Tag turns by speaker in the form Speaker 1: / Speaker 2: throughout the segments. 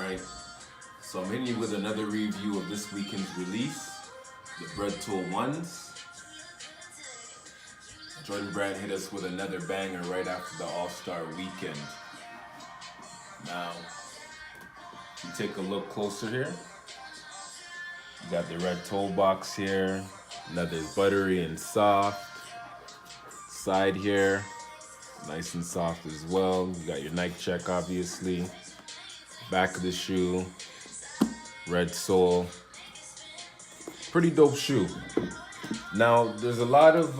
Speaker 1: Alright, so I'm hitting you with another review of this weekend's release, the Bred Tool 1s. Jordan Brand hit us with another banger right after the All-Star weekend. Now, if you take a look closer here, you got the red toe box here, leather's buttery and soft. Side here, nice and soft as well. You got your Nike check, obviously. Back of the shoe, red sole. Pretty dope shoe. Now, there's a lot of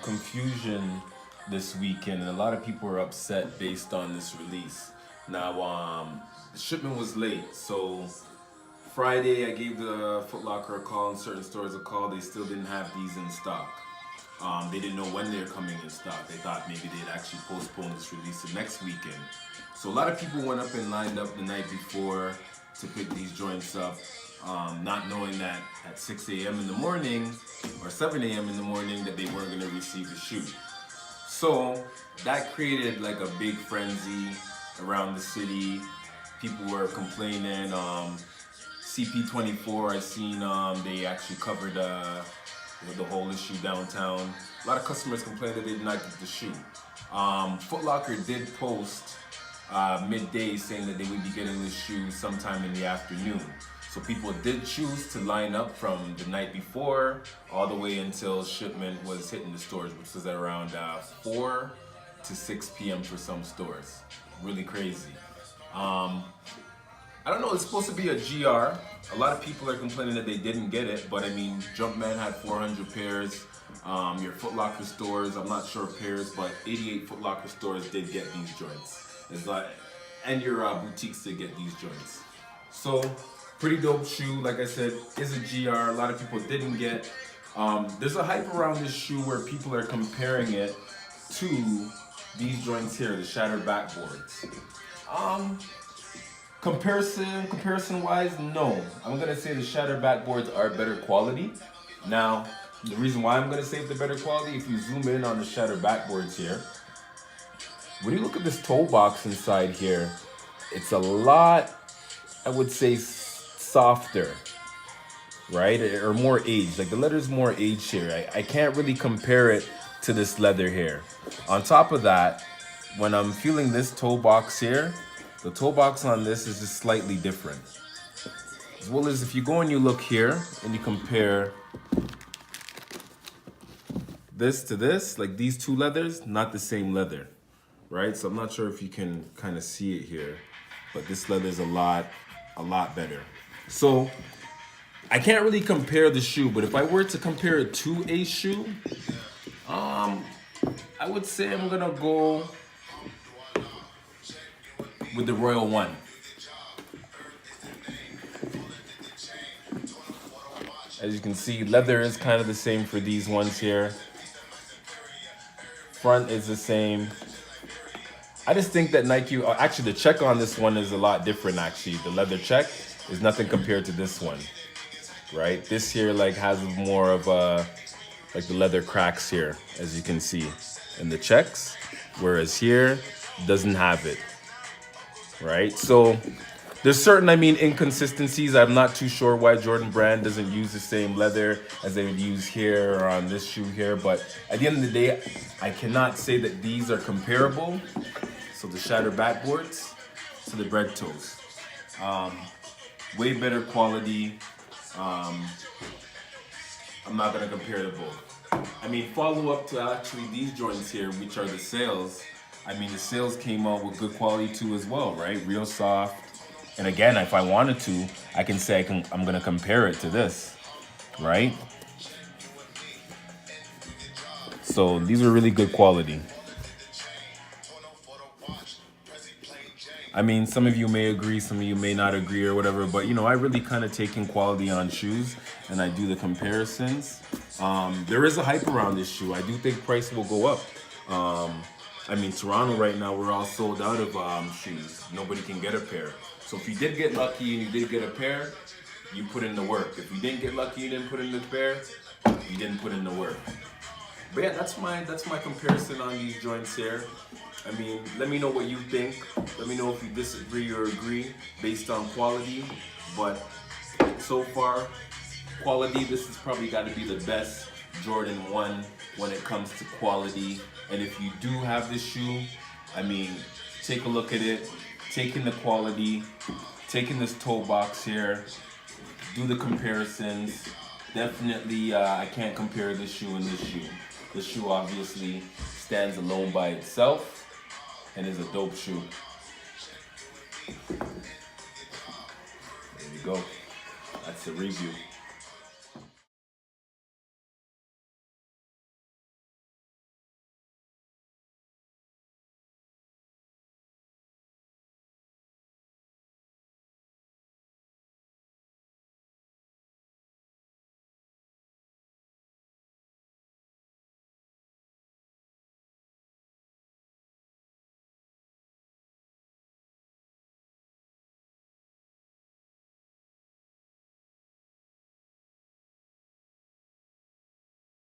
Speaker 1: confusion this weekend, and a lot of people are upset based on this release. Now, the shipment was late, so Friday I gave the Foot Locker a call and certain stores a call. They still didn't have these in stock. They didn't know when they were coming in stock. They thought maybe they'd actually postpone this release to next weekend. So a lot of people went up and lined up the night before to pick these joints up, not knowing that at 6 a.m. in the morning or 7 a.m. in the morning that they weren't going to receive the shoe. So that created like a big frenzy around the city. People were complaining. CP24, I seen they actually covered the whole issue downtown. A lot of customers complained that they did not get the shoe. Foot Locker did post midday saying that they would be getting this shoe sometime in the afternoon. So people did choose to line up from the night before all the way until shipment was hitting the stores, which was at around 4 to 6 p.m. for some stores. Really crazy. I don't know, it's supposed to be a GR. A lot of people are complaining that they didn't get it, but I mean, Jumpman had 400 pairs. Your Foot Locker stores, I'm not sure pairs, but 88 Foot Locker stores did get these joints. It's like, and your boutiques did get these joints. So, pretty dope shoe. Like I said, is a GR. A lot of people didn't get. There's a hype around this shoe where people are comparing it to these joints here, the shattered backboards. Comparison wise, no. I'm gonna say the shattered backboards are better quality. Now, the reason why I'm gonna say the better quality, if you zoom in on the shattered backboards here, when you look at this toe box inside here, it's a lot, I would say, softer, right? Or more aged. Like the leather's more aged here. I can't really compare it to this leather here. On top of that, when I'm feeling this toe box here, the toe box on this is just slightly different. As well as if you go and you look here and you compare this to this, like these two leathers, not the same leather, right? So I'm not sure if you can kind of see it here, but this leather is a lot better. So I can't really compare the shoe, but if I were to compare it to a shoe, I would say I'm gonna go with the Royal One. As you can see, leather is kind of the same for these ones here. Front is the same. I just think that Nike, actually the check on this one is a lot different actually. The leather check is nothing compared to this one, right? This here like has more of a, like the leather cracks here, as you can see in the checks, whereas here doesn't have it. Right, so there's certain, inconsistencies. I'm not too sure why Jordan Brand doesn't use the same leather as they would use here or on this shoe here, but at the end of the day, I cannot say that these are comparable. So the shattered backboards to the Bred toes, way better quality. I'm not gonna compare the both. Follow up to actually these joints here, which are the sales. The sales came out with good quality too as well, right? Real soft. And again, if I wanted to, I can say I'm gonna compare it to this, right? So these are really good quality. Some of you may agree, some of you may not agree or whatever, but I really kind of take in quality on shoes and I do the comparisons. There is a hype around this shoe. I do think price will go up. Toronto right now, we're all sold out of shoes. Nobody can get a pair. So if you did get lucky and you did get a pair, you put in the work. If you didn't get lucky, you didn't put in the pair, you didn't put in the work. But yeah, that's my comparison on these joints here. I mean, let me know what you think. Let me know if you disagree or agree based on quality. But so far, quality, this has probably got to be the best Jordan 1 when it comes to quality. And if you do have this shoe, I mean, take a look at it, take in the quality, take in this toe box here, do the comparisons. Definitely, I can't compare this shoe and this shoe. This shoe obviously stands alone by itself and is a dope shoe. There you go. That's the review.